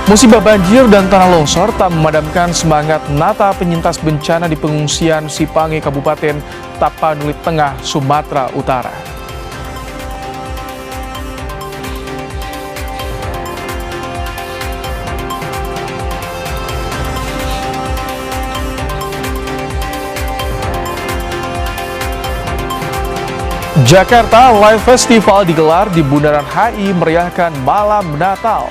Musibah banjir dan tanah longsor tak memadamkan semangat Nata penyintas bencana di pengungsian Sipange, Kabupaten Tapanuli Tengah, Sumatera Utara. Jakarta Live Festival digelar di Bundaran HI meriahkan Malam Natal.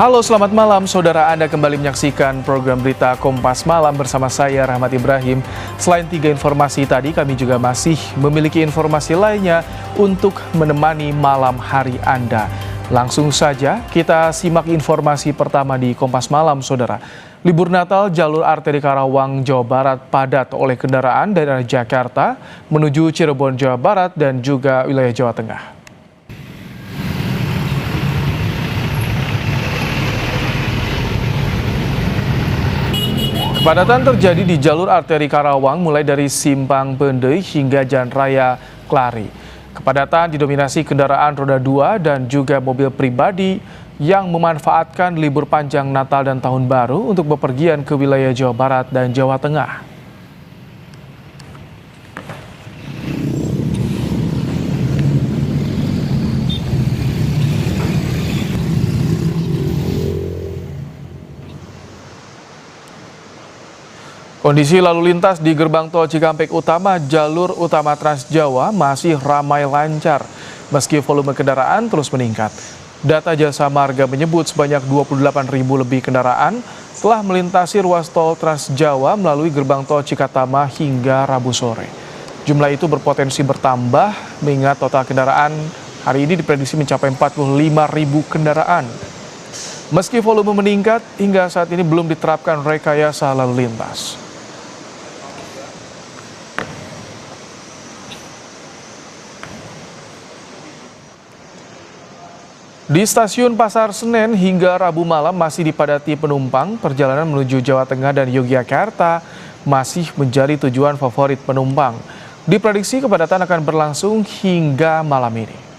Halo, selamat malam saudara. Anda kembali menyaksikan program berita Kompas Malam bersama saya Rahmat Ibrahim. Selain 3 informasi tadi, kami juga masih memiliki informasi lainnya untuk menemani malam hari Anda. Langsung saja kita simak informasi pertama di Kompas Malam saudara. Libur Natal jalur arteri Karawang, Jawa Barat padat oleh kendaraan dari arah Jakarta menuju Cirebon, Jawa Barat dan juga wilayah Jawa Tengah. Kepadatan terjadi di jalur arteri Karawang mulai dari Simpang Pendei hingga Jalan Raya Klari. Kepadatan didominasi kendaraan roda 2 dan juga mobil pribadi yang memanfaatkan libur panjang Natal dan Tahun Baru untuk bepergian ke wilayah Jawa Barat dan Jawa Tengah. Kondisi lalu lintas di gerbang tol Cikampek Utama, jalur utama Trans Jawa masih ramai lancar meski volume kendaraan terus meningkat. Data Jasa Marga menyebut sebanyak 28.000 lebih kendaraan telah melintasi ruas tol Trans Jawa melalui gerbang tol Cikatama hingga Rabu sore. Jumlah itu berpotensi bertambah mengingat total kendaraan hari ini diprediksi mencapai 45.000 kendaraan. Meski volume meningkat, hingga saat ini belum diterapkan rekayasa lalu lintas. Di stasiun Pasar Senen hingga Rabu malam masih dipadati penumpang. Perjalanan menuju Jawa Tengah dan Yogyakarta masih menjadi tujuan favorit penumpang. Diprediksi kepadatan akan berlangsung hingga malam ini.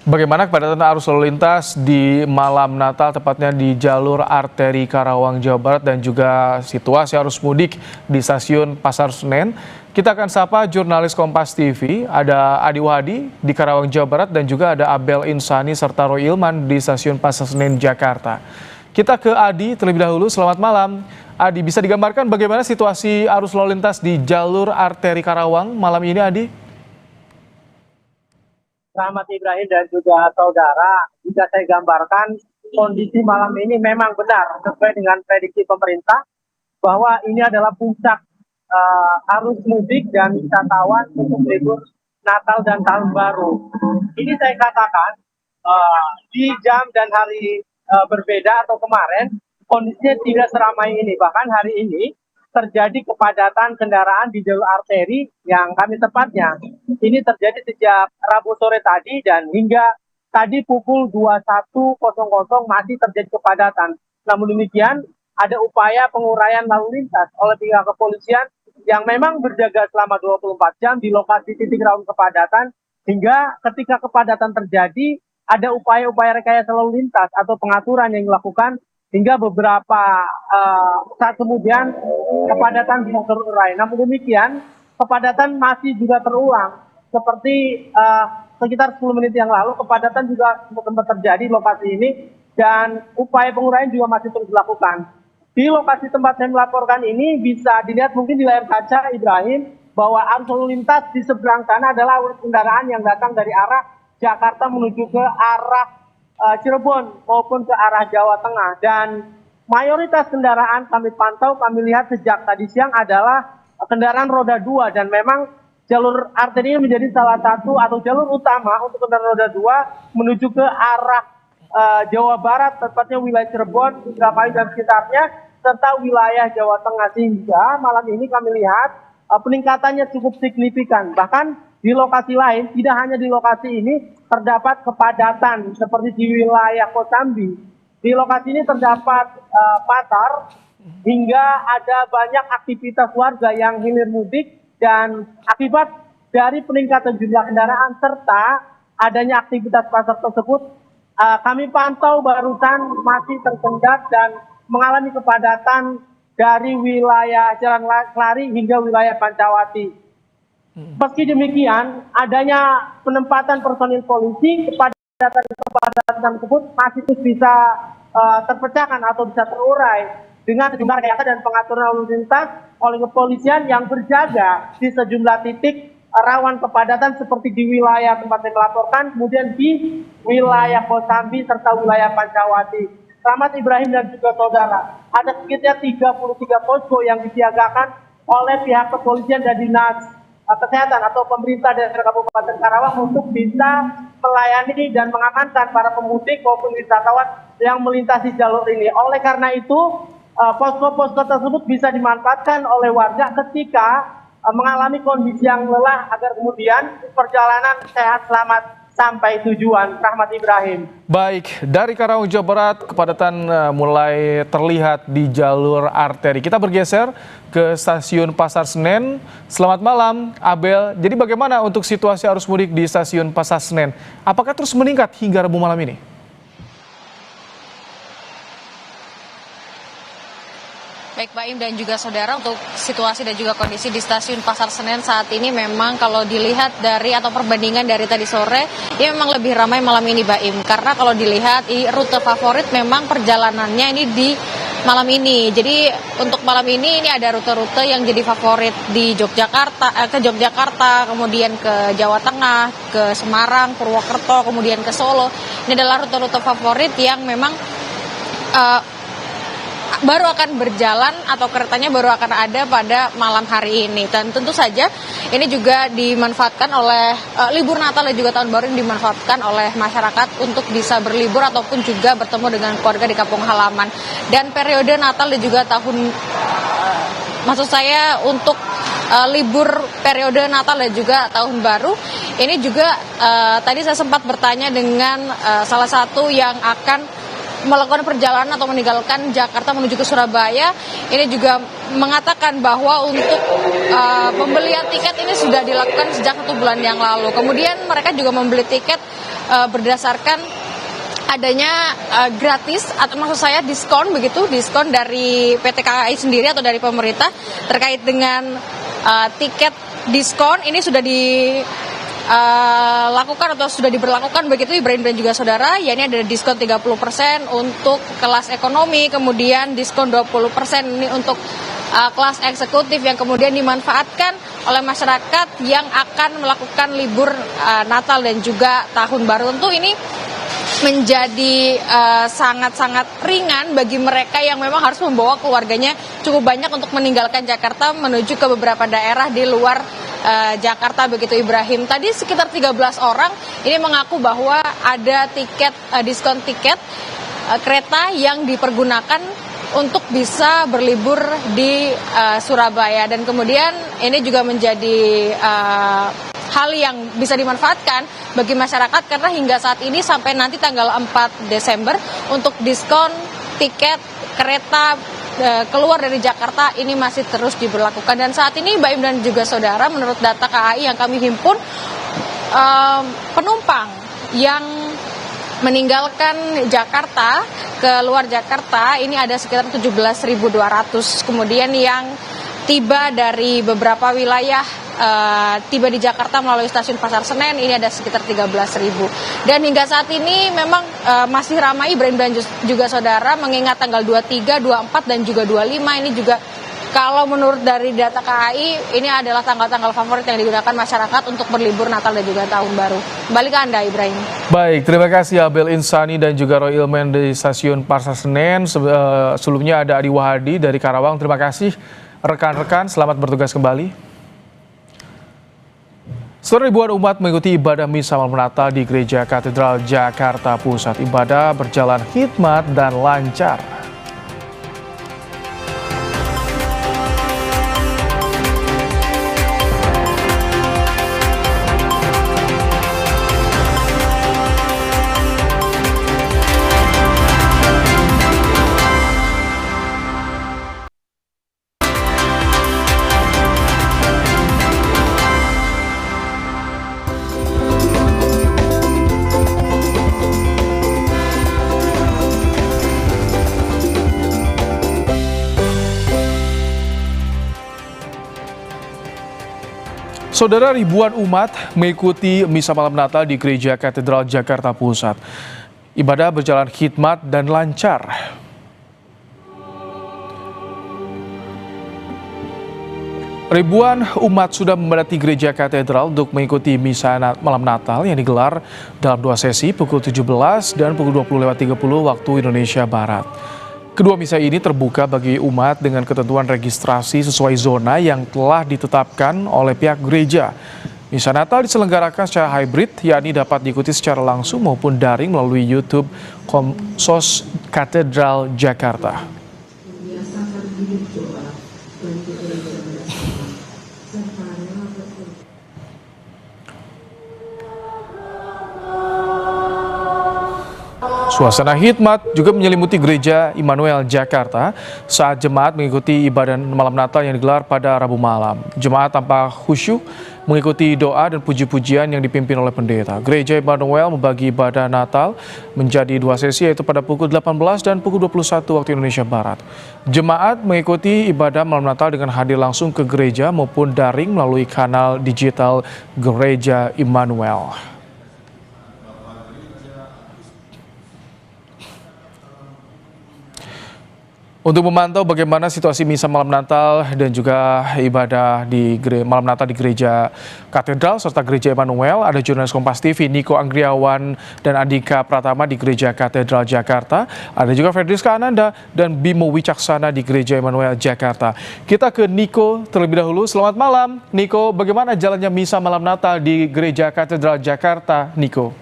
Bagaimana kepadatan arus lalu lintas di malam Natal, tepatnya di jalur arteri Karawang, Jawa Barat, dan juga situasi arus mudik di stasiun Pasar Senen? Kita akan sapa jurnalis Kompas TV, ada Adi Wahdi di Karawang, Jawa Barat, dan juga ada Abel Insani serta Roy Ilman di stasiun Pasar Senen, Jakarta. Kita ke Adi terlebih dahulu. Selamat malam. Adi, bisa digambarkan bagaimana situasi arus lalu lintas di jalur arteri Karawang malam ini, Adi? Rahmat Ibrahim dan juga saudara, jika saya gambarkan kondisi malam ini memang benar sesuai dengan prediksi pemerintah bahwa ini adalah puncak arus mudik dan wisatawan untuk libur Natal dan Tahun Baru. Ini saya katakan di jam dan hari berbeda atau kemarin kondisinya tidak seramai ini. Bahkan hari ini terjadi kepadatan kendaraan di jalur arteri yang kami tepatnya ini terjadi sejak Rabu sore tadi dan hingga tadi pukul 21.00 masih terjadi kepadatan. Namun demikian ada upaya penguraian lalu lintas oleh pihak kepolisian yang memang berjaga selama 24 jam di lokasi titik rawan kepadatan, hingga ketika kepadatan terjadi ada upaya-upaya rekayasa lalu lintas atau pengaturan yang dilakukan hingga beberapa saat kemudian kepadatan bisa terurai. Namun demikian kepadatan masih juga terulang seperti sekitar 10 menit yang lalu kepadatan juga sempat terjadi di lokasi ini dan upaya penguraian juga masih terus dilakukan. Di lokasi tempat saya melaporkan ini bisa dilihat mungkin di layar kaca Ibrahim bahwa arus lalu lintas di seberang sana adalah kendaraan yang datang dari arah Jakarta menuju ke arah Cirebon maupun ke arah Jawa Tengah, dan mayoritas kendaraan kami pantau, kami lihat sejak tadi siang adalah kendaraan roda 2, dan memang jalur arteri ini menjadi salah satu atau jalur utama untuk kendaraan roda 2 menuju ke arah Jawa Barat, tepatnya wilayah Cirebon, Indramayu dan sekitarnya, serta wilayah Jawa Tengah. Sehingga malam ini kami lihat peningkatannya cukup signifikan. Bahkan di lokasi lain, tidak hanya di lokasi ini, terdapat kepadatan seperti di wilayah Kosambi. Di lokasi ini terdapat pasar, hingga ada banyak aktivitas warga yang hilir mudik, dan akibat dari peningkatan jumlah kendaraan serta adanya aktivitas pasar tersebut, kami pantau barusan masih tersendat dan mengalami kepadatan dari wilayah Jalan Kelari hingga wilayah Pancawati. Meski demikian, adanya penempatan personil polisi, kepadatan tersebut masih terus bisa terpecahkan atau bisa terurai dengan sejumlah rekayasa dan pengaturan lalu lintas oleh kepolisian yang berjaga di sejumlah titik rawan kepadatan seperti di wilayah tempat saya melaporkan, kemudian di wilayah Kosambi serta wilayah Pancawati. Selamat Ibrahim dan juga saudara, ada sekitar 33 posko yang disiagakan oleh pihak kepolisian dan dinas kesehatan atau pemerintah dari Kabupaten Karawang untuk bisa melayani dan mengamankan para pemudik maupun wisatawan yang melintasi jalur ini. Oleh karena itu, posko-posko tersebut bisa dimanfaatkan oleh warga ketika mengalami kondisi yang lelah agar kemudian perjalanan sehat selamat sampai tujuan. Rahmat Ibrahim. Baik, dari Karawang, Jawa Barat, kepadatan mulai terlihat di jalur arteri. Kita bergeser ke stasiun Pasar Senen. Selamat malam, Abel. Jadi bagaimana untuk situasi arus mudik di stasiun Pasar Senen? Apakah terus meningkat hingga Rabu malam ini? Baik Pak Im dan juga saudara, untuk situasi dan juga kondisi di stasiun Pasar Senen saat ini memang kalau dilihat dari atau perbandingan dari tadi sore, ya memang lebih ramai malam ini Pak Im. Karena kalau dilihat rute favorit memang perjalanannya ini di malam ini. Jadi untuk malam ini ada rute-rute yang jadi favorit di ke Yogyakarta, kemudian ke Jawa Tengah, ke Semarang, Purwokerto, kemudian ke Solo. Ini adalah rute-rute favorit yang memang baru akan berjalan atau keretanya baru akan ada pada malam hari ini. Dan tentu saja ini juga dimanfaatkan oleh libur Natal dan juga Tahun Baru, yang dimanfaatkan oleh masyarakat untuk bisa berlibur ataupun juga bertemu dengan keluarga di kampung halaman. Dan periode Natal dan juga maksud saya untuk libur periode Natal dan juga Tahun Baru ini juga tadi saya sempat bertanya dengan salah satu yang akan melakukan perjalanan atau meninggalkan Jakarta menuju ke Surabaya. Ini juga mengatakan bahwa untuk pembelian tiket ini sudah dilakukan sejak 1 bulan yang lalu. Kemudian mereka juga membeli tiket berdasarkan adanya gratis atau maksud saya diskon dari PT KAI sendiri atau dari pemerintah terkait dengan tiket diskon. Ini sudah lakukan atau sudah diberlakukan begitu Ibrahim dan juga saudara, yakni ada diskon 30% untuk kelas ekonomi, kemudian diskon 20% ini untuk kelas eksekutif yang kemudian dimanfaatkan oleh masyarakat yang akan melakukan libur Natal dan juga Tahun Baru. Tentu ini menjadi sangat-sangat ringan bagi mereka yang memang harus membawa keluarganya cukup banyak untuk meninggalkan Jakarta menuju ke beberapa daerah di luar Jakarta begitu Ibrahim. Tadi sekitar 13 orang ini mengaku bahwa ada diskon tiket kereta yang dipergunakan untuk bisa berlibur di Surabaya, dan kemudian ini juga menjadi hal yang bisa dimanfaatkan bagi masyarakat karena hingga saat ini sampai nanti tanggal 4 Desember untuk diskon tiket kereta keluar dari Jakarta ini masih terus diberlakukan. Dan saat ini Mbak Im dan juga saudara, menurut data KAI yang kami himpun, penumpang yang meninggalkan Jakarta ke luar Jakarta ini ada sekitar 17.200. Kemudian yang tiba dari beberapa wilayah tiba di Jakarta melalui stasiun Pasar Senen ini ada sekitar 13.000. Dan hingga saat ini memang masih ramai Ibrahim dan juga saudara, mengingat tanggal 23, 24 dan juga 25 ini juga kalau menurut dari data KAI ini adalah tanggal-tanggal favorit yang digunakan masyarakat untuk berlibur Natal dan juga Tahun Baru. Kembali ke Anda Ibrahim. Baik, terima kasih Abel Insani dan juga Roy Ilman di stasiun Pasar Senen. Sebelumnya ada Adi Wahadi dari Karawang. Terima kasih rekan-rekan, selamat bertugas kembali. Setelah ribuan umat mengikuti ibadah misa malam Natal di Gereja Katedral Jakarta Pusat, ibadah berjalan hikmat dan lancar. Saudara, ribuan umat mengikuti misa malam Natal di Gereja Katedral Jakarta Pusat. Ibadah berjalan hikmat dan lancar. Ribuan umat sudah memadati Gereja Katedral untuk mengikuti misa malam Natal yang digelar dalam 2 sesi pukul 17 dan pukul 20.30 waktu Indonesia Barat. Kedua misa ini terbuka bagi umat dengan ketentuan registrasi sesuai zona yang telah ditetapkan oleh pihak gereja. Misa Natal diselenggarakan secara hybrid, yakni dapat diikuti secara langsung maupun daring melalui YouTube Komsos Katedral Jakarta. Suasana hikmat juga menyelimuti Gereja Immanuel Jakarta saat jemaat mengikuti ibadah malam Natal yang digelar pada Rabu malam. Jemaat tanpa khusyuk mengikuti doa dan puji-pujian yang dipimpin oleh pendeta. Gereja Immanuel membagi ibadah Natal menjadi 2 sesi, yaitu pada pukul 18 dan pukul 21 waktu Indonesia Barat. Jemaat mengikuti ibadah malam Natal dengan hadir langsung ke gereja maupun daring melalui kanal digital Gereja Immanuel. Untuk memantau bagaimana situasi misa malam Natal dan juga ibadah di malam Natal di Gereja Katedral serta Gereja Immanuel, ada jurnalis Kompas TV Niko Anggriawan dan Andika Pratama di Gereja Katedral Jakarta. Ada juga Fedriska Ananda dan Bimo Wicaksana di Gereja Immanuel Jakarta. Kita ke Niko terlebih dahulu. Selamat malam, Niko. Bagaimana jalannya misa malam Natal di Gereja Katedral Jakarta, Niko?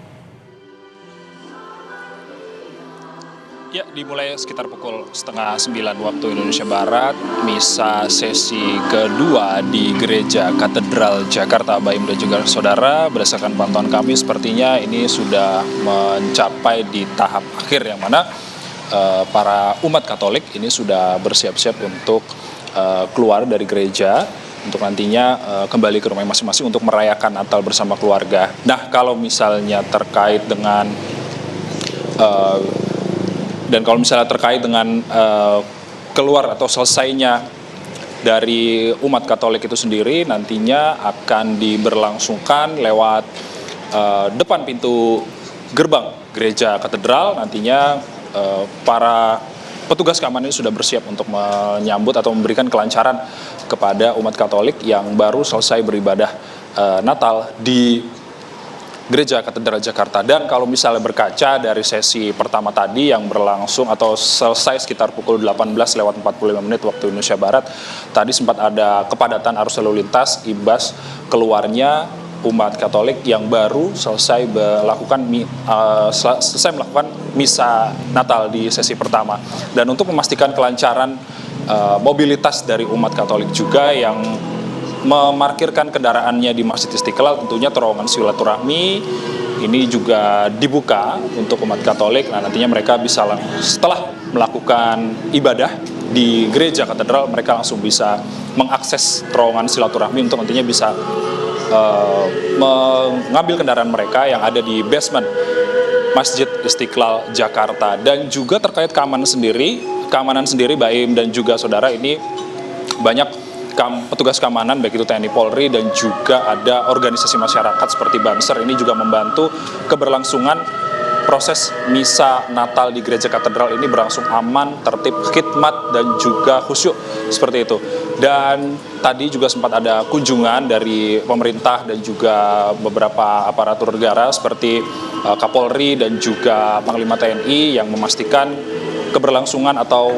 Ya, dimulai sekitar pukul 8:30 waktu Indonesia Barat, misa sesi kedua di Gereja Katedral Jakarta, Baim dan juga saudara. Berdasarkan pantauan kami, sepertinya ini sudah mencapai di tahap akhir yang mana para umat Katolik ini sudah bersiap-siap untuk keluar dari gereja untuk nantinya kembali ke rumah masing-masing untuk merayakan Natal bersama keluarga. Nah, kalau misalnya terkait dengan keluar atau selesainya dari umat Katolik itu sendiri, nantinya akan diberlangsungkan lewat depan pintu gerbang Gereja Katedral. Nantinya para petugas keamanan ini sudah bersiap untuk menyambut atau memberikan kelancaran kepada umat Katolik yang baru selesai beribadah Natal di Gereja Katedral Jakarta. Dan kalau misalnya berkaca dari sesi pertama tadi yang berlangsung atau selesai sekitar pukul 18:45 waktu Indonesia Barat, tadi sempat ada kepadatan arus lalu lintas imbas keluarnya umat Katolik yang baru selesai melakukan misa Natal di sesi pertama. Dan untuk memastikan kelancaran mobilitas dari umat Katolik juga yang memarkirkan kendaraannya di Masjid Istiqlal, tentunya terowongan silaturahmi ini juga dibuka untuk umat Katolik. Nah, nantinya mereka bisa setelah melakukan ibadah di Gereja Katedral, mereka langsung bisa mengakses terowongan silaturahmi untuk nantinya bisa mengambil kendaraan mereka yang ada di basement Masjid Istiqlal Jakarta. Dan juga terkait keamanan sendiri Baim dan juga saudara, ini banyak petugas keamanan baik itu TNI Polri dan juga ada organisasi masyarakat seperti Banser ini juga membantu keberlangsungan proses misa Natal di Gereja Katedral ini berlangsung aman, tertib, khidmat dan juga khusyuk seperti itu. Dan tadi juga sempat ada kunjungan dari pemerintah dan juga beberapa aparatur negara seperti Kapolri dan juga Panglima TNI yang memastikan keberlangsungan atau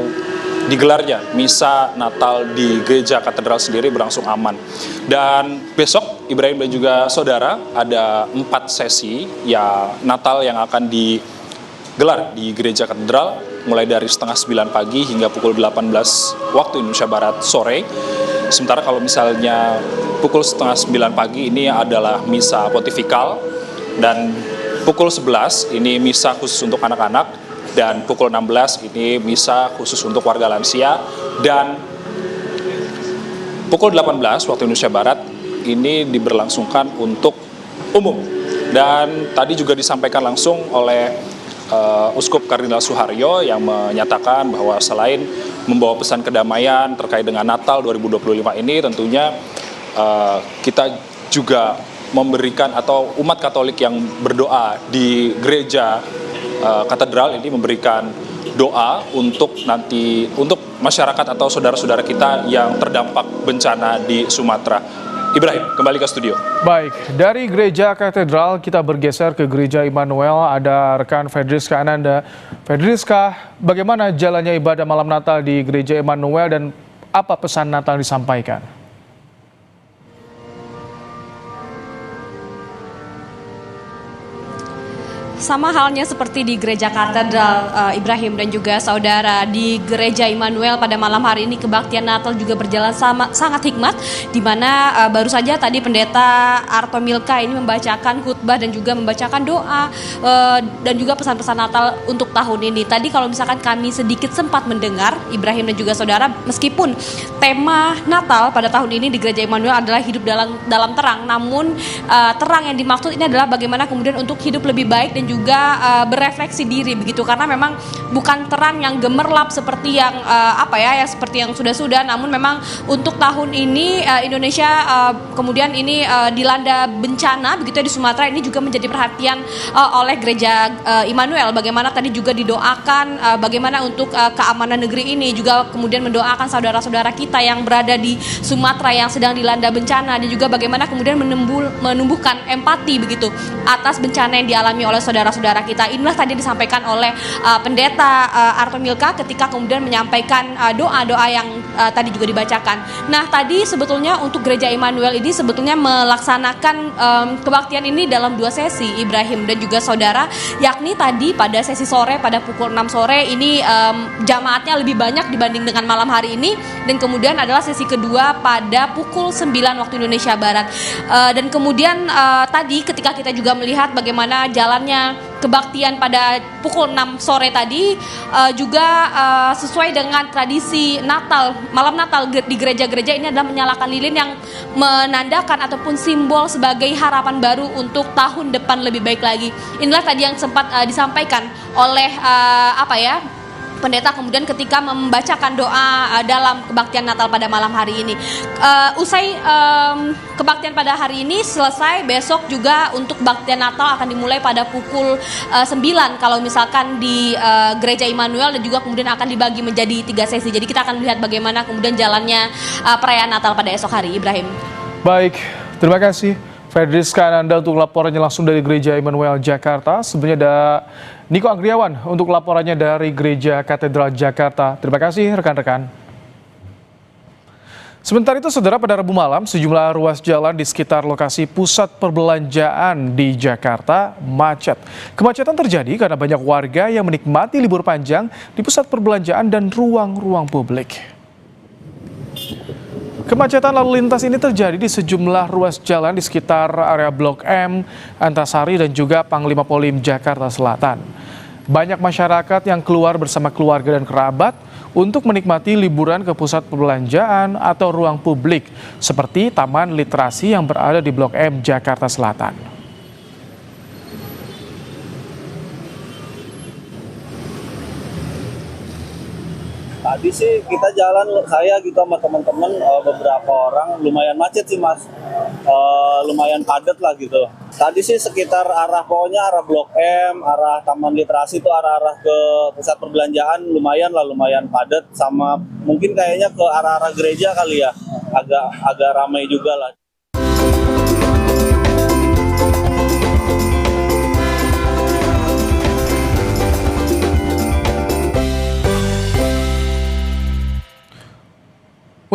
digelarnya misa Natal di Gereja Katedral sendiri berlangsung aman. Dan besok Ibrahim dan juga saudara ada 4 sesi ya Natal yang akan digelar di Gereja Katedral mulai dari setengah 9 pagi hingga pukul 18 waktu Indonesia Barat sore. Sementara kalau misalnya pukul setengah 9 pagi ini adalah misa pontifikal dan pukul 11 ini misa khusus untuk anak-anak dan pukul 16 ini misa khusus untuk warga lansia dan pukul 18 waktu Indonesia Barat ini diberlangsungkan untuk umum. Dan tadi juga disampaikan langsung oleh Uskup Kardinal Suharyo yang menyatakan bahwa selain membawa pesan kedamaian terkait dengan Natal 2025 ini tentunya kita juga memberikan atau umat Katolik yang berdoa di gereja katedral ini memberikan doa untuk masyarakat atau saudara-saudara kita yang terdampak bencana di Sumatera. Ibrahim, kembali ke studio. Baik, dari Gereja Katedral kita bergeser ke Gereja Immanuel. Ada rekan Fedriska Ananda. Fedriska, bagaimana jalannya ibadah malam Natal di Gereja Immanuel dan apa pesan Natal disampaikan? Sama halnya seperti di Gereja Katedral Ibrahim dan juga saudara, di Gereja Immanuel pada malam hari ini kebaktian Natal juga berjalan sangat hikmat, di mana baru saja tadi Pendeta Arto Milka ini membacakan khutbah dan juga membacakan doa dan juga pesan-pesan Natal untuk tahun ini. Tadi kalau misalkan kami sedikit sempat mendengar Ibrahim dan juga saudara, meskipun tema Natal pada tahun ini di Gereja Immanuel adalah hidup dalam terang, namun terang yang dimaksud ini adalah bagaimana kemudian untuk hidup lebih baik dan juga berefleksi diri begitu, karena memang bukan terang yang gemerlap seperti yang seperti yang sudah-sudah, namun memang untuk tahun ini Indonesia kemudian ini dilanda bencana begitu di Sumatera, ini juga menjadi perhatian oleh Gereja Immanuel. Bagaimana tadi juga didoakan bagaimana untuk keamanan negeri ini, juga kemudian mendoakan saudara-saudara kita yang berada di Sumatera yang sedang dilanda bencana, dan juga bagaimana kemudian menumbuhkan empati begitu atas bencana yang dialami oleh saudara-saudara kita. Inilah tadi disampaikan oleh Pendeta Arto Milka ketika kemudian menyampaikan doa-doa yang tadi juga dibacakan. Nah, tadi sebetulnya untuk Gereja Immanuel ini sebetulnya melaksanakan kebaktian ini dalam 2 sesi, Ibrahim dan juga saudara, yakni tadi pada sesi sore pada pukul 6 sore ini jamaatnya lebih banyak dibanding dengan malam hari ini, dan kemudian adalah sesi kedua pada pukul 9 waktu Indonesia Barat. Dan kemudian tadi ketika kita juga melihat bagaimana jalannya kebaktian pada pukul 6 sore tadi juga sesuai dengan tradisi Natal, malam Natal di gereja-gereja ini adalah menyalakan lilin yang menandakan ataupun simbol sebagai harapan baru untuk tahun depan lebih baik lagi. Inilah tadi yang sempat disampaikan oleh Pendeta kemudian ketika membacakan doa dalam kebaktian Natal pada malam hari ini. Usai kebaktian pada hari ini selesai, besok juga untuk kebaktian Natal akan dimulai pada pukul 9 kalau misalkan di Gereja Immanuel, dan juga kemudian akan dibagi menjadi 3 sesi. Jadi kita akan melihat bagaimana kemudian jalannya perayaan Natal pada esok hari, Ibrahim. Baik, terima kasih Fedriska Ananda untuk laporannya langsung dari Gereja Immanuel Jakarta. Sebelumnya ada Niko Agriawan untuk laporannya dari Gereja Katedral Jakarta. Terima kasih rekan-rekan. Sementara itu, saudara, pada Rabu malam sejumlah ruas jalan di sekitar lokasi pusat perbelanjaan di Jakarta macet. Kemacetan terjadi karena banyak warga yang menikmati libur panjang di pusat perbelanjaan dan ruang-ruang publik. Kemacetan lalu lintas ini terjadi di sejumlah ruas jalan di sekitar area Blok M, Antasari, dan juga Panglima Polim, Jakarta Selatan. Banyak masyarakat yang keluar bersama keluarga dan kerabat untuk menikmati liburan ke pusat perbelanjaan atau ruang publik, seperti Taman Literasi yang berada di Blok M, Jakarta Selatan. Tadi sih kita jalan, saya gitu sama teman-teman, beberapa orang, lumayan macet sih mas, lumayan padat lah gitu. Tadi sih sekitar pokoknya arah Blok M, arah Taman Literasi itu arah-arah ke pusat perbelanjaan lumayan padat, sama mungkin kayaknya ke arah-arah gereja kali ya, agak ramai juga lah.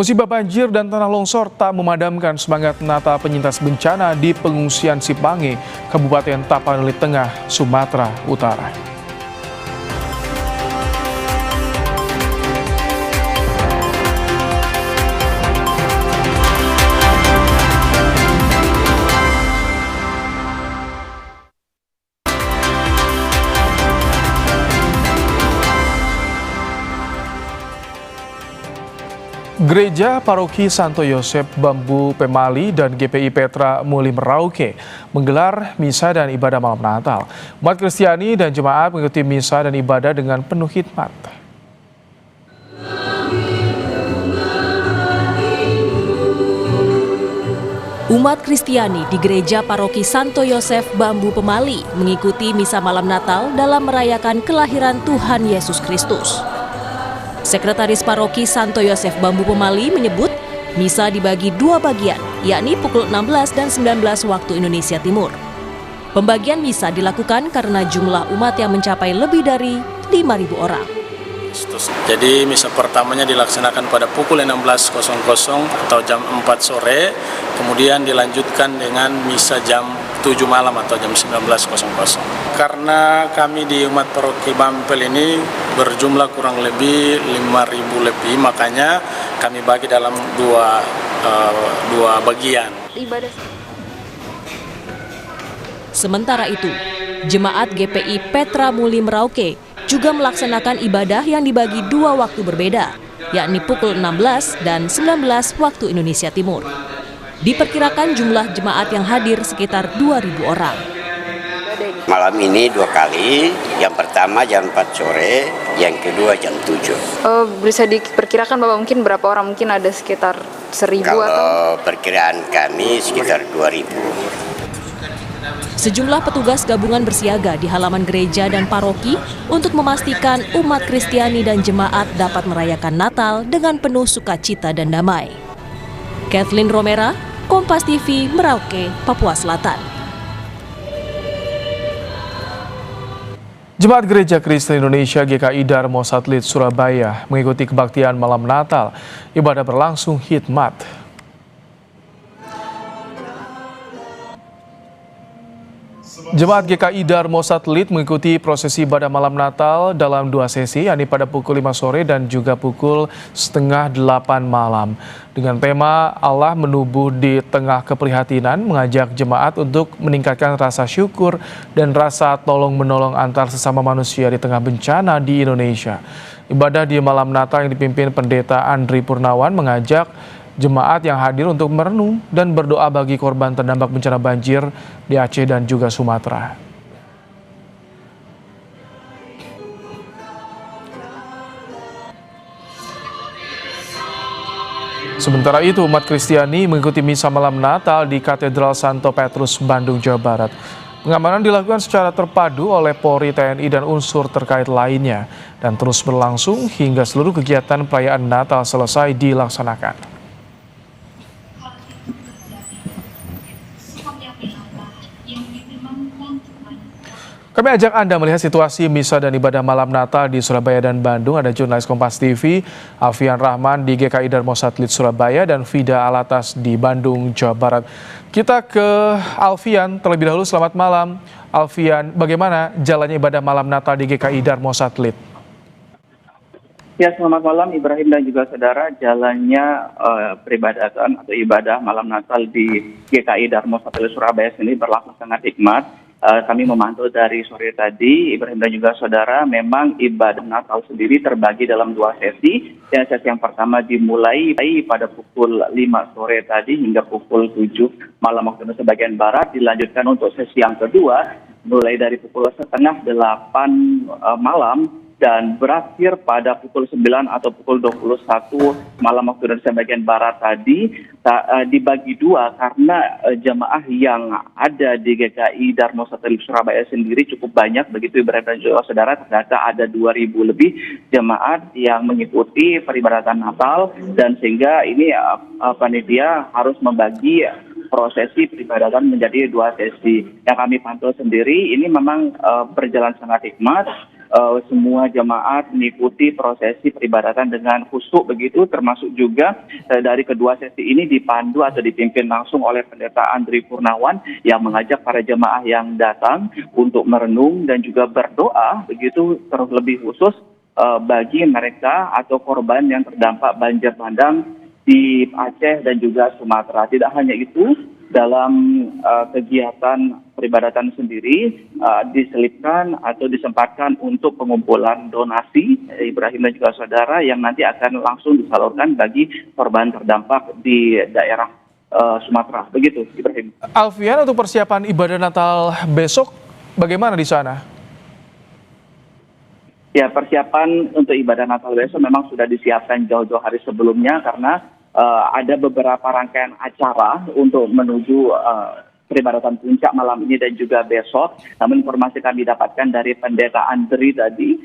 Musibah banjir dan tanah longsor tak memadamkan semangat Natal penyintas bencana di pengungsian Sipange, Kabupaten Tapanuli Tengah, Sumatera Utara. Gereja Paroki Santo Yosef Bambu Pemali dan GPI Petra Muli Merauke menggelar misa dan ibadah malam Natal. Umat Kristiani dan jemaat mengikuti misa dan ibadah dengan penuh hikmat. Umat Kristiani di Gereja Paroki Santo Yosef Bambu Pemali mengikuti misa malam Natal dalam merayakan kelahiran Tuhan Yesus Kristus. Sekretaris Paroki Santo Yosef Bambu Pemali menyebut misa dibagi dua bagian, yakni pukul 16 dan 19 waktu Indonesia Timur. Pembagian misa dilakukan karena jumlah umat yang mencapai lebih dari 5.000 orang. Jadi misa pertamanya dilaksanakan pada pukul 16.00 atau jam 4 sore, kemudian dilanjutkan dengan misa jam 7 malam atau jam 19.00. Karena kami di umat paroki Bampel ini berjumlah kurang lebih 5.000 lebih, makanya kami bagi dalam dua bagian. Sementara itu, jemaat GPI Petra Muli Merauke juga melaksanakan ibadah yang dibagi dua waktu berbeda, yakni pukul 16 dan 19 waktu Indonesia Timur. Diperkirakan jumlah jemaat yang hadir sekitar 2.000 orang. Malam ini dua kali, yang pertama jam 4 sore, yang kedua jam 7. Bisa diperkirakan Bapak mungkin berapa orang? Mungkin ada sekitar 1.000 Kalau atau? perkiraan kami sekitar 2.000. Sejumlah petugas gabungan bersiaga di halaman gereja dan paroki untuk memastikan umat Kristiani dan jemaat dapat merayakan Natal dengan penuh sukacita dan damai. Kathleen Romera, Kompas TV, Merauke, Papua Selatan. Jemaat Gereja Kristen Indonesia GKI Darmo Satelit Surabaya mengikuti kebaktian malam Natal. Ibadah berlangsung hikmat. Jemaat GKI Darmo Satelit mengikuti prosesi ibadah malam Natal dalam dua sesi, yakni pada pukul 5 sore dan juga pukul setengah 8 malam. Dengan tema Allah menubuh di tengah keprihatinan, mengajak jemaat untuk meningkatkan rasa syukur dan rasa tolong-menolong antar sesama manusia di tengah bencana di Indonesia. Ibadah di malam Natal yang dipimpin Pendeta Andri Purnawan mengajak jemaat yang hadir untuk merenung dan berdoa bagi korban terdampak bencana banjir di Aceh dan juga Sumatera. Sementara itu, umat Kristiani mengikuti misa malam Natal di Katedral Santo Petrus, Bandung, Jawa Barat. Pengamanan dilakukan secara terpadu oleh Polri, TNI, dan unsur terkait lainnya dan terus berlangsung hingga seluruh kegiatan perayaan Natal selesai dilaksanakan. Kami ajak Anda melihat situasi misa dan ibadah malam Natal di Surabaya dan Bandung. Ada jurnalis Kompas TV, Alfian Rahman di GKI Darmo Satelit Surabaya dan Fida Alatas di Bandung, Jawa Barat. Kita ke Alfian terlebih dahulu. Selamat malam, Alfian. Bagaimana jalannya ibadah malam Natal di GKI Darmo Satelit? Ya, selamat malam Ibrahim dan juga saudara. Jalannya peribadatan atau ibadah malam Natal di GKI Darmo Satelit Surabaya sini berlangsung sangat hikmat. Kami memantau dari sore tadi, Ibrahim dan juga saudara, memang ibadah Natal sendiri terbagi dalam dua sesi. Dan sesi yang pertama dimulai pada pukul 5 sore tadi hingga pukul 7 malam waktu Indonesia bagian Barat. Dilanjutkan untuk sesi yang kedua, mulai dari pukul setengah 8 malam dan berakhir pada pukul 9 atau pukul 21 malam waktu Indonesia bagian Barat tadi. Dibagi dua karena jemaah yang ada di GKI Darmo Satelit Surabaya sendiri cukup banyak, begitu Ibrahim dan juga saudara. Ternyata ada 2.000 lebih jemaat yang mengikuti peribadatan Natal, dan sehingga ini panitia harus membagi prosesi peribadatan menjadi dua sesi. Yang kami pantau sendiri ini memang berjalan sangat hikmat. semua jemaat mengikuti prosesi peribadatan dengan khusyuk begitu, termasuk juga dari kedua sesi ini dipandu atau dipimpin langsung oleh Pendeta Andri Purnawan yang mengajak para jemaah yang datang untuk merenung dan juga berdoa begitu, terlebih khusus bagi mereka atau korban yang terdampak banjir bandang di Aceh dan juga Sumatera. Tidak hanya itu, dalam kegiatan peribadatan sendiri diselipkan atau disempatkan untuk pengumpulan donasi Ibrahim dan juga saudara yang nanti akan langsung disalurkan bagi korban terdampak di daerah Sumatera. Begitu, Ibrahim. Alfian, untuk persiapan ibadah Natal besok bagaimana di sana? Ya, persiapan untuk ibadah Natal besok memang sudah disiapkan jauh-jauh hari sebelumnya karena ada beberapa rangkaian acara untuk menuju peribadatan puncak malam ini dan juga besok. Namun informasi kami dapatkan dari Pendeta Andri tadi,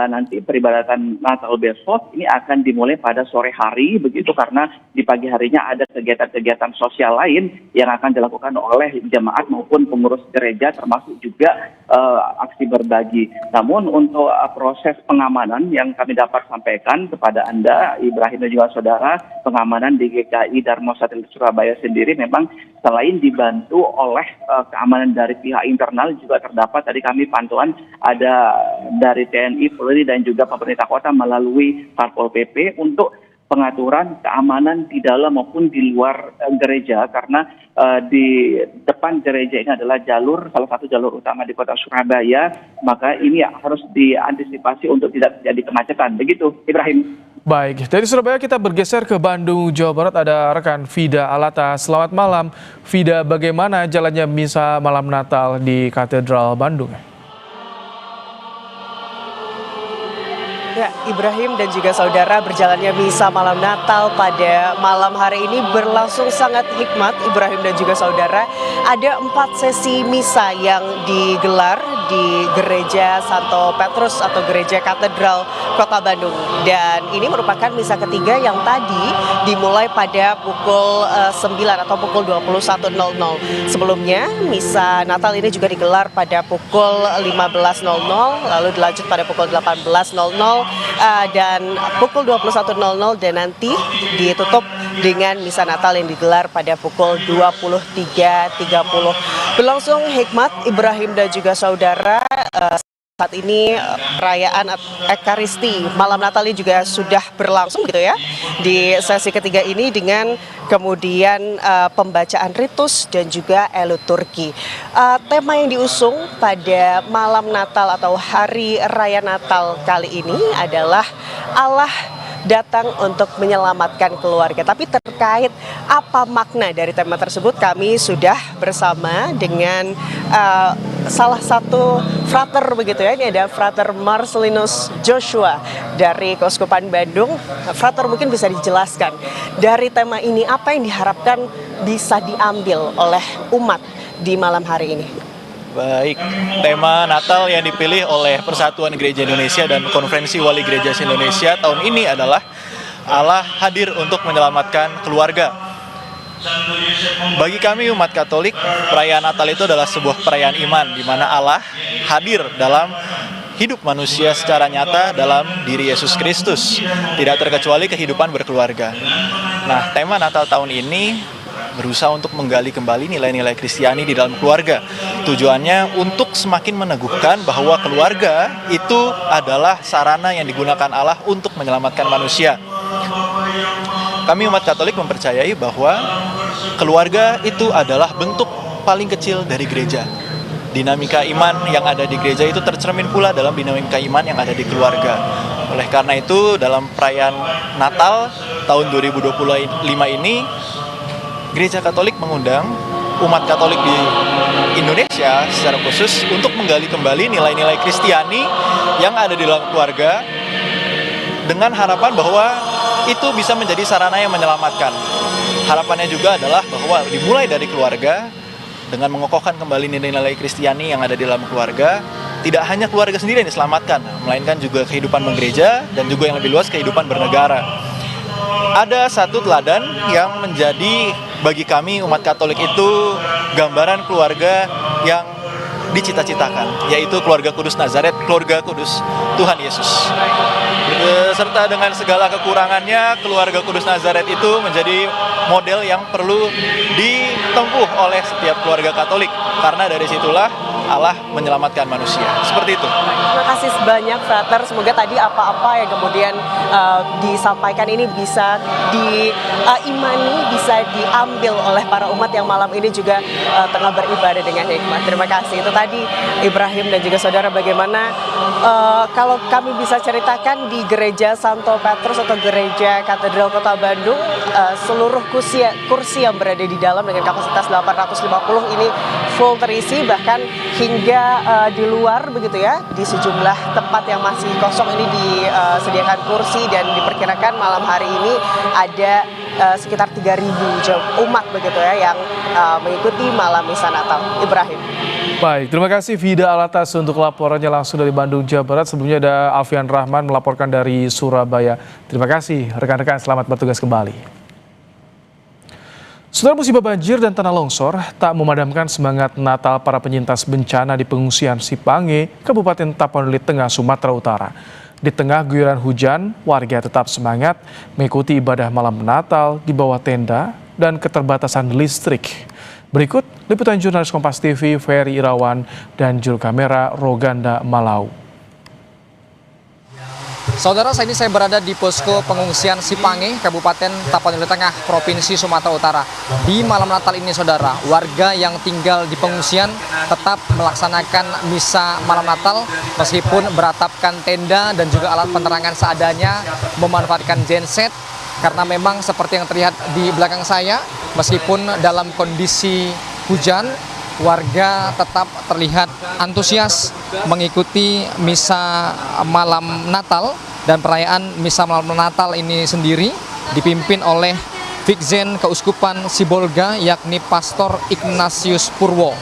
nanti peribadatan Natal besok ini akan dimulai pada sore hari begitu, karena di pagi harinya ada kegiatan-kegiatan sosial lain yang akan dilakukan oleh jemaat maupun pengurus gereja, termasuk juga aksi berbagi. Namun untuk proses pengamanan yang kami dapat sampaikan kepada Anda, Ibrahim dan juga saudara, pengamanan di GKI Darmo Satelit Surabaya sendiri memang selain dibantu oleh keamanan dari pihak internal, juga terdapat tadi kami pantauan ada dari TNI, Polri dan juga pemerintah kota melalui Satpol PP untuk pengaturan keamanan di dalam maupun di luar gereja, karena di depan gereja ini adalah salah satu jalur utama di kota Surabaya, maka ini harus diantisipasi untuk tidak terjadi kemacetan. Begitu, Ibrahim. Baik, dari Surabaya kita bergeser ke Bandung, Jawa Barat. Ada rekan Vida Alata. Selamat malam, Vida. Bagaimana jalannya misa malam Natal di Katedral Bandung? Ya, Ibrahim dan juga saudara, berjalannya misa malam Natal pada malam hari ini berlangsung sangat hikmat. Ibrahim dan juga saudara, ada 4 sesi misa yang digelar di Gereja Santo Petrus atau Gereja Katedral Kota Bandung. Dan ini merupakan misa ketiga yang tadi dimulai pada pukul 9 atau pukul 21.00. Sebelumnya, misa Natal ini juga digelar pada pukul 15.00, lalu dilanjut pada pukul 18.00, dan pukul 21.00, dan nanti ditutup dengan misa Natal yang digelar pada pukul 23.30. Berlangsung hikmat, Ibrahim dan juga saudara. Saat ini perayaan Ekaristi malam Natal ini juga sudah berlangsung gitu ya di sesi ketiga ini, dengan kemudian pembacaan ritus dan juga liturgi. Tema yang diusung pada malam Natal atau hari raya Natal kali ini adalah Allah datang untuk menyelamatkan keluarga. Tapi terkait apa makna dari tema tersebut, kami sudah bersama dengan salah satu frater begitu ya. Ini ada Frater Marcelinus Joshua dari Keuskupan Bandung. Frater, mungkin bisa dijelaskan dari tema ini apa yang diharapkan bisa diambil oleh umat di malam hari ini? Baik, tema Natal yang dipilih oleh Persatuan Gereja Indonesia dan Konferensi Wali Gereja Indonesia tahun ini adalah Allah hadir untuk menyelamatkan keluarga. Bagi kami umat Katolik, perayaan Natal itu adalah sebuah perayaan iman di mana Allah hadir dalam hidup manusia secara nyata dalam diri Yesus Kristus, tidak terkecuali kehidupan berkeluarga. Nah, tema Natal tahun ini berusaha untuk menggali kembali nilai-nilai Kristiani di dalam keluarga. Tujuannya untuk semakin meneguhkan bahwa keluarga itu adalah sarana yang digunakan Allah untuk menyelamatkan manusia. Kami umat Katolik mempercayai bahwa keluarga itu adalah bentuk paling kecil dari gereja. Dinamika iman yang ada di gereja itu tercermin pula dalam dinamika iman yang ada di keluarga. Oleh karena itu, dalam perayaan Natal tahun 2025 ini, Gereja Katolik mengundang umat Katolik di Indonesia secara khusus untuk menggali kembali nilai-nilai Kristiani yang ada di dalam keluarga, dengan harapan bahwa itu bisa menjadi sarana yang menyelamatkan. Harapannya juga adalah bahwa dimulai dari keluarga, dengan mengokohkan kembali nilai-nilai Kristiani yang ada di dalam keluarga, tidak hanya keluarga sendiri yang diselamatkan, melainkan juga kehidupan bergereja dan juga yang lebih luas kehidupan bernegara. Ada satu teladan yang menjadi bagi kami umat Katolik itu gambaran keluarga yang dicita-citakan, yaitu keluarga kudus Nazaret, keluarga kudus Tuhan Yesus. Serta dengan segala kekurangannya, keluarga kudus Nazaret itu menjadi model yang perlu ditempuh oleh setiap keluarga Katolik, karena dari situlah Allah menyelamatkan manusia. Seperti itu. Terima kasih banyak, Frater. Semoga tadi apa-apa yang kemudian disampaikan ini bisa diimani, bisa diambil oleh para umat yang malam ini juga tengah beribadah dengan hikmat. Terima kasih. Itu tadi Ibrahim dan juga saudara, bagaimana kalau kami bisa ceritakan di Gereja Santo Petrus atau Gereja Katedral Kota Bandung, seluruh kursi yang berada di dalam dengan kapasitas 850 ini full terisi, bahkan hingga di luar begitu ya, di sejumlah tempat yang masih kosong ini disediakan kursi, dan diperkirakan malam hari ini ada sekitar 3.000 umat begitu ya yang mengikuti malam misa Natal. Ibrahim. Baik, terima kasih Vida Alatas untuk laporannya langsung dari Bandung, Jawa Barat. Sebelumnya ada Alfian Rahman melaporkan dari Surabaya. Terima kasih rekan-rekan, selamat bertugas kembali. Saudara, musibah banjir dan tanah longsor tak memadamkan semangat Natal para penyintas bencana di pengungsian Sipange, Kabupaten Tapanuli Tengah, Sumatera Utara. Di tengah guyuran hujan, warga tetap semangat mengikuti ibadah malam Natal di bawah tenda dan keterbatasan listrik. Berikut liputan jurnalis Kompas TV Ferry Irawan dan juru kamera Roganda Malau. Saudara, saat ini saya berada di posko pengungsian Sipange, Kabupaten Tapanuli Tengah, Provinsi Sumatera Utara. Di malam Natal ini, saudara, warga yang tinggal di pengungsian tetap melaksanakan misa malam Natal meskipun beratapkan tenda dan juga alat penerangan seadanya, memanfaatkan genset, karena memang seperti yang terlihat di belakang saya, meskipun dalam kondisi hujan, warga tetap terlihat antusias mengikuti misa malam Natal, dan perayaan misa malam Natal ini sendiri dipimpin oleh Vikzen Keuskupan Sibolga, yakni Pastor Ignatius Purwo.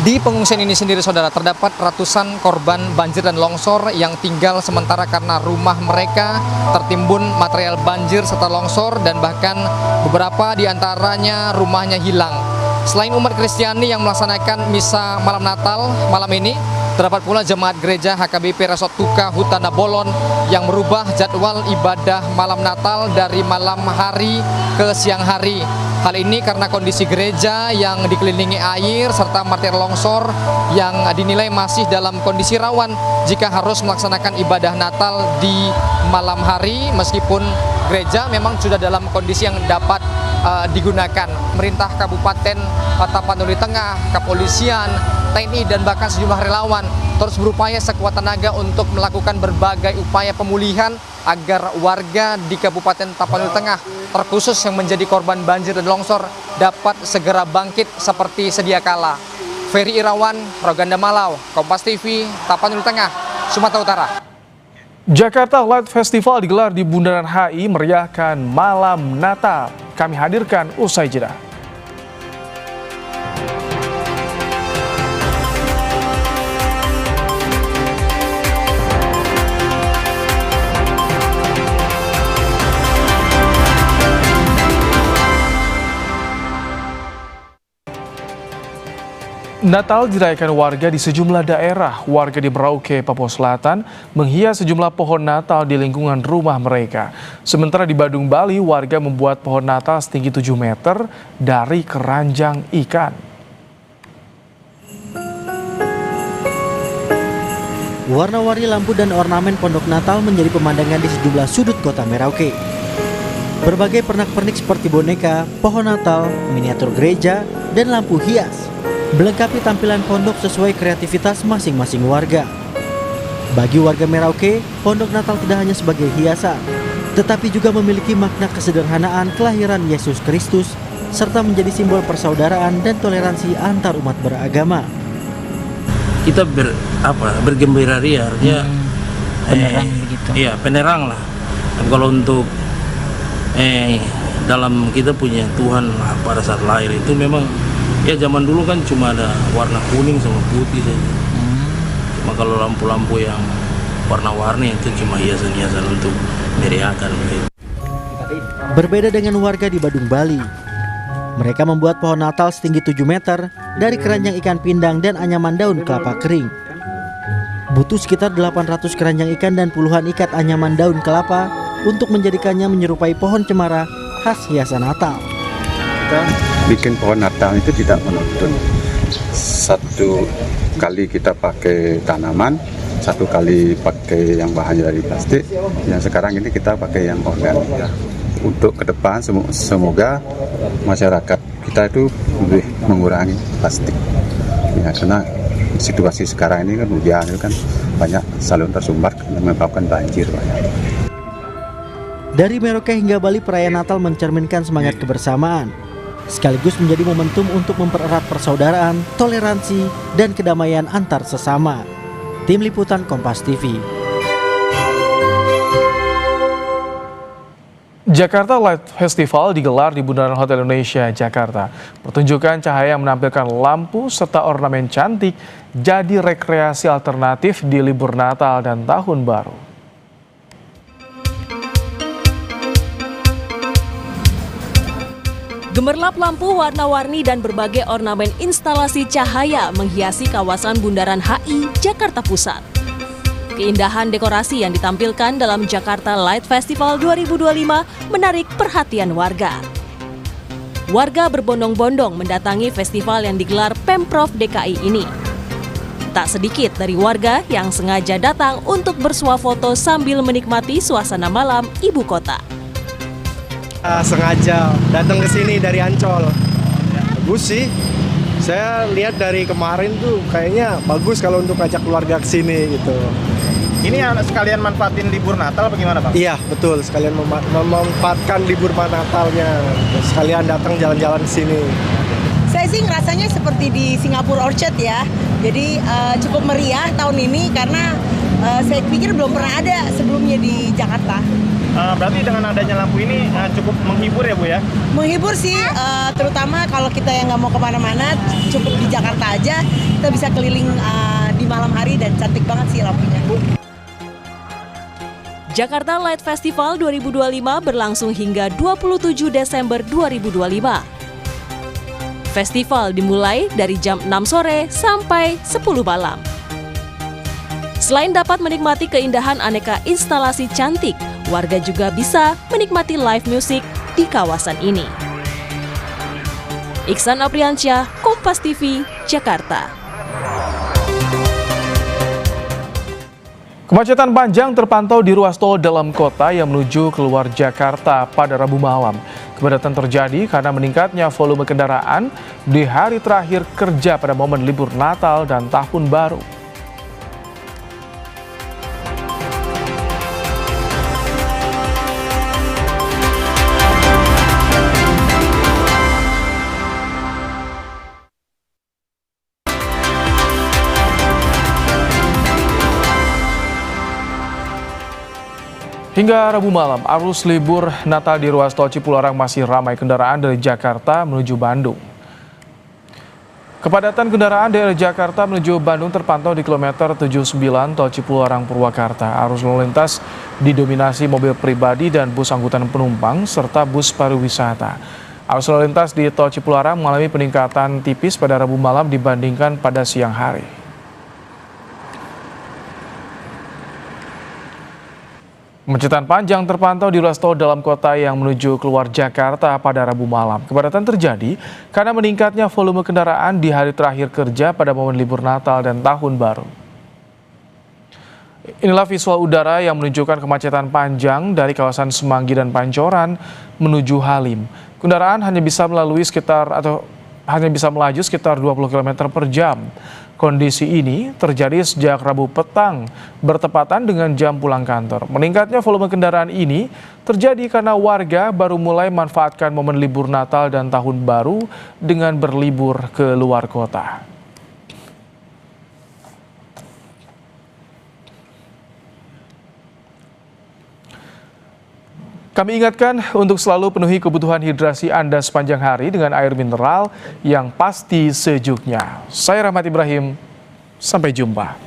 Di pengungsian ini sendiri, saudara, terdapat ratusan korban banjir dan longsor yang tinggal sementara karena rumah mereka tertimbun material banjir serta longsor, dan bahkan beberapa di antaranya rumahnya hilang. Selain umat Kristiani yang melaksanakan misa malam Natal malam ini, terdapat pula jemaat gereja HKBP Resort Tuka Hutana Bolon yang merubah jadwal ibadah malam Natal dari malam hari ke siang hari. Hal ini karena kondisi gereja yang dikelilingi air serta material longsor yang dinilai masih dalam kondisi rawan jika harus melaksanakan ibadah Natal di malam hari, meskipun gereja memang sudah dalam kondisi yang dapat digunakan. Pemerintah Kabupaten Tapanuli Tengah, kepolisian, TNI, dan bahkan sejumlah relawan terus berupaya sekuat tenaga untuk melakukan berbagai upaya pemulihan agar warga di Kabupaten Tapanuli Tengah, terkhusus yang menjadi korban banjir dan longsor, dapat segera bangkit seperti sedia kala. Ferry Irawan, Roganda Malau, Kompas TV, Tapanuli Tengah, Sumatera Utara. Jakarta Light Festival digelar di Bundaran HI meriahkan malam Natal. Kami hadirkan usai jeda. Natal dirayakan warga di sejumlah daerah. Warga di Merauke, Papua Selatan menghias sejumlah pohon Natal di lingkungan rumah mereka. Sementara di Badung, Bali, warga membuat pohon Natal setinggi 7 meter dari keranjang ikan. Warna-warni lampu dan ornamen pondok Natal menjadi pemandangan di sejumlah sudut kota Merauke. Berbagai pernak-pernik seperti boneka, pohon Natal, miniatur gereja, dan lampu hias melengkapi tampilan pondok sesuai kreativitas masing-masing warga. Bagi warga Merauke, pondok Natal tidak hanya sebagai hiasan, tetapi juga memiliki makna kesederhanaan kelahiran Yesus Kristus, serta menjadi simbol persaudaraan dan toleransi antar umat beragama. Kita bergembira ria, artinya penerang begitu. Iya, penerang lah. Dan kalau untuk dalam kita punya Tuhan pada saat lahir itu memang ya zaman dulu kan cuma ada warna kuning sama putih saja. Cuma kalau lampu-lampu yang warna-warni itu cuma hiasan-hiasan untuk meriahkan. Berbeda dengan warga di Badung, Bali, Mereka membuat pohon Natal setinggi 7 meter dari keranjang ikan pindang dan anyaman daun kelapa kering. Butuh sekitar 800 keranjang ikan dan puluhan ikat anyaman daun kelapa untuk menjadikannya menyerupai pohon cemara khas hiasan Natal. Kita bikin pohon Natal itu tidak monoton. Satu kali kita pakai tanaman, satu kali pakai yang bahannya dari plastik, yang sekarang ini kita pakai yang organik. Untuk ke depan semoga masyarakat kita itu lebih mengurangi plastik. Ya, karena situasi sekarang ini kan hujan itu kan banyak saluran tersumbat dan menyebabkan banjir banyak. Dari Merauke hingga Bali, perayaan Natal mencerminkan semangat kebersamaan, sekaligus menjadi momentum untuk mempererat persaudaraan, toleransi, dan kedamaian antar sesama. Tim Liputan Kompas TV. Jakarta Light Festival digelar di Bundaran Hotel Indonesia, Jakarta. Pertunjukan cahaya yang menampilkan lampu serta ornamen cantik jadi rekreasi alternatif di libur Natal dan Tahun Baru. Gemerlap lampu warna-warni dan berbagai ornamen instalasi cahaya menghiasi kawasan Bundaran HI, Jakarta Pusat. Keindahan dekorasi yang ditampilkan dalam Jakarta Light Festival 2025 menarik perhatian warga. Warga berbondong-bondong mendatangi festival yang digelar Pemprov DKI ini. Tak sedikit dari warga yang sengaja datang untuk bersuah foto sambil menikmati suasana malam ibu kota. Sengaja datang ke sini dari Ancol. Bagus sih. Saya lihat dari kemarin tuh kayaknya bagus kalau untuk ajak keluarga ke sini gitu. Ini sekalian manfaatin libur Natal apa gimana, Bang? Iya, betul. Sekalian memanfaatkan libur Natalnya. Sekalian datang jalan-jalan ke sini. Saya sih ngerasanya seperti di Singapura Orchard ya. Jadi cukup meriah tahun ini karena saya pikir belum pernah ada sebelumnya di Jakarta. Berarti dengan adanya lampu ini cukup menghibur ya Bu ya? Menghibur sih, terutama kalau kita yang nggak mau kemana-mana, cukup di Jakarta aja, kita bisa keliling di malam hari dan cantik banget sih lampunya. Jakarta Light Festival 2025 berlangsung hingga 27 Desember 2025. Festival dimulai dari jam 6 sore sampai 10 malam. Selain dapat menikmati keindahan aneka instalasi cantik, warga juga bisa menikmati live music di kawasan ini. Iksan Apriansyah, Kompas TV, Jakarta. Kemacetan panjang terpantau di ruas tol dalam kota yang menuju keluar Jakarta pada Rabu malam. Kepadatan terjadi karena meningkatnya volume kendaraan di hari terakhir kerja pada momen libur Natal dan Tahun Baru. Hingga Rabu malam, arus libur Natal di ruas tol Cipularang masih ramai kendaraan dari Jakarta menuju Bandung. Kepadatan kendaraan dari Jakarta menuju Bandung terpantau di kilometer 79 tol Cipularang Purwakarta. Arus lalu lintas didominasi mobil pribadi dan bus angkutan penumpang serta bus pariwisata. Arus lalu lintas di tol Cipularang mengalami peningkatan tipis pada Rabu malam dibandingkan pada siang hari. Kemacetan panjang terpantau di ruas tol dalam kota yang menuju keluar Jakarta pada Rabu malam. Kepadatan terjadi karena meningkatnya volume kendaraan di hari terakhir kerja pada momen libur Natal dan Tahun Baru. Inilah visual udara yang menunjukkan kemacetan panjang dari kawasan Semanggi dan Pancoran menuju Halim. Kendaraan hanya bisa melaju sekitar 20 km per jam. Kondisi ini terjadi sejak Rabu petang bertepatan dengan jam pulang kantor. Meningkatnya volume kendaraan ini terjadi karena warga baru mulai manfaatkan momen libur Natal dan Tahun Baru dengan berlibur ke luar kota. Kami ingatkan untuk selalu penuhi kebutuhan hidrasi Anda sepanjang hari dengan air mineral yang pasti sejuknya. Saya Rahmat Ibrahim, sampai jumpa.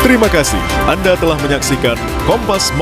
Terima kasih Anda telah menyaksikan Kompas